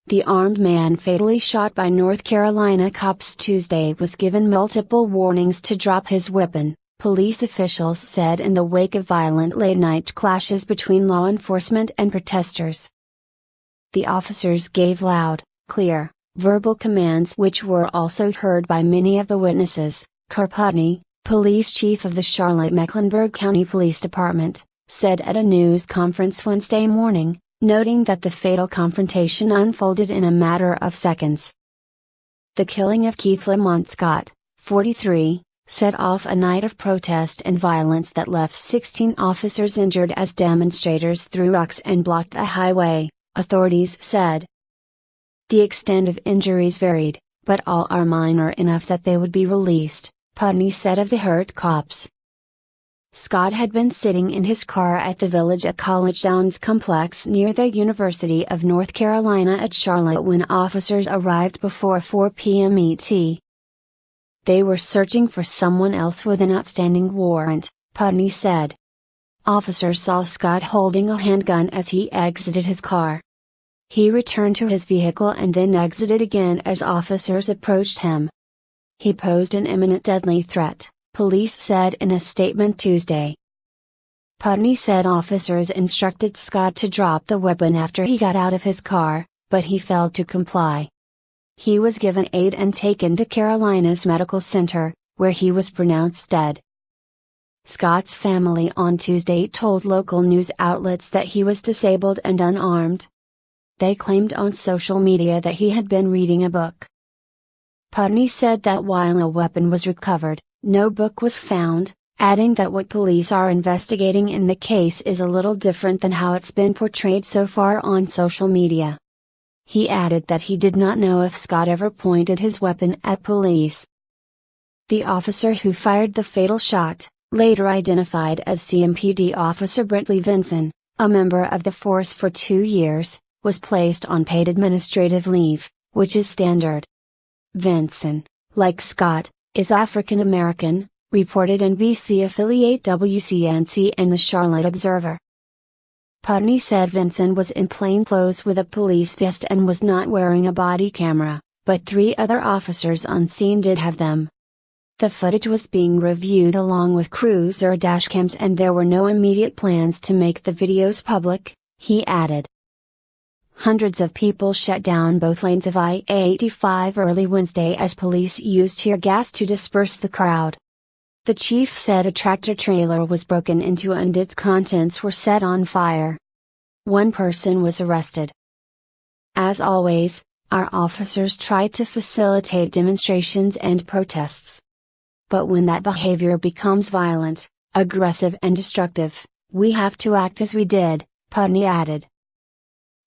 The armed man fatally shot by North Carolina cops Tuesday was given multiple warnings to drop his weapon, police officials said in the wake of violent late-night clashes between law enforcement and protesters. The officers gave loud, clear, verbal commands which were also heard by many of the witnesses. Kerr Putney, police chief of the Charlotte-Mecklenburg County Police Department, said at a news conference Wednesday morning, noting that the fatal confrontation unfolded in a matter of seconds. The killing of Keith Lamont Scott, 43, set off a night of protest and violence that left 16 officers injured as demonstrators threw rocks and blocked a highway, authorities said. The extent of injuries varied, but all are minor enough that they would be released, Putney said of the hurt cops. Scott had been sitting in his car at the Village at College Downs complex near the University of North Carolina at Charlotte when officers arrived before 4 p.m. ET. They were searching for someone else with an outstanding warrant, Putney said. Officers saw Scott holding a handgun as he exited his car. He returned to his vehicle and then exited again as officers approached him. He posed an imminent deadly threat, police said in a statement Tuesday. Putney said officers instructed Scott to drop the weapon after he got out of his car, but he failed to comply. He was given aid and taken to Carolina's medical center, where he was pronounced dead. Scott's family on Tuesday told local news outlets that he was disabled and unarmed. They claimed on social media that he had been reading a book. Putney said that while a weapon was recovered, no book was found, adding that what police are investigating in the case is a little different than how it's been portrayed so far on social media. He added that he did not know if Scott ever pointed his weapon at police. The officer who fired the fatal shot, later identified as CMPD Officer Brentley Vinson, a member of the force for 2 years, was placed on paid administrative leave, which is standard. Vinson, like Scott, is African American, reported NBC affiliate WCNC and the Charlotte Observer. Putney said Vinson was in plainclothes with a police vest and was not wearing a body camera, but 3 other officers on scene did have them. The footage was being reviewed along with cruiser dashcams and there were no immediate plans to make the videos public, he added. Hundreds of people shut down both lanes of I-85 early Wednesday as police used tear gas to disperse the crowd. The chief said a tractor-trailer was broken into and its contents were set on fire. 1 person was arrested. As always, our officers tried to facilitate demonstrations and protests. But when that behavior becomes violent, aggressive and destructive, we have to act as we did, Putney added.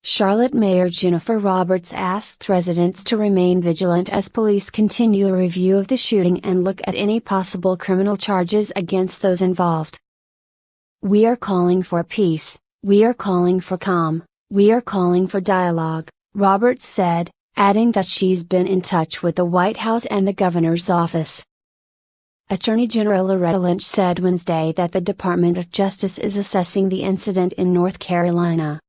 Charlotte Mayor Jennifer Roberts asked residents to remain vigilant as police continue a review of the shooting and look at any possible criminal charges against those involved. We are calling for peace, we are calling for calm, we are calling for dialogue, Roberts said, adding that she's been in touch with the White House and the governor's office. Attorney General Loretta Lynch said Wednesday that the Department of Justice is assessing the incident in North Carolina.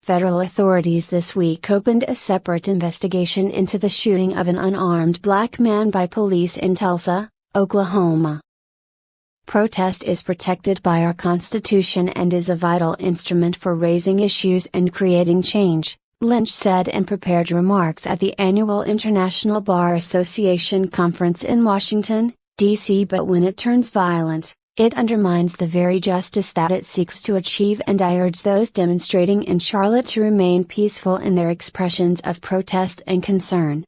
Federal authorities this week opened a separate investigation into the shooting of an unarmed black man by police in Tulsa, Oklahoma. Protest is protected by our Constitution and is a vital instrument for raising issues and creating change, Lynch said in prepared remarks at the annual International Bar Association conference in Washington, D.C. But when it turns violent, it undermines the very justice that it seeks to achieve, and I urge those demonstrating in Charlotte to remain peaceful in their expressions of protest and concern.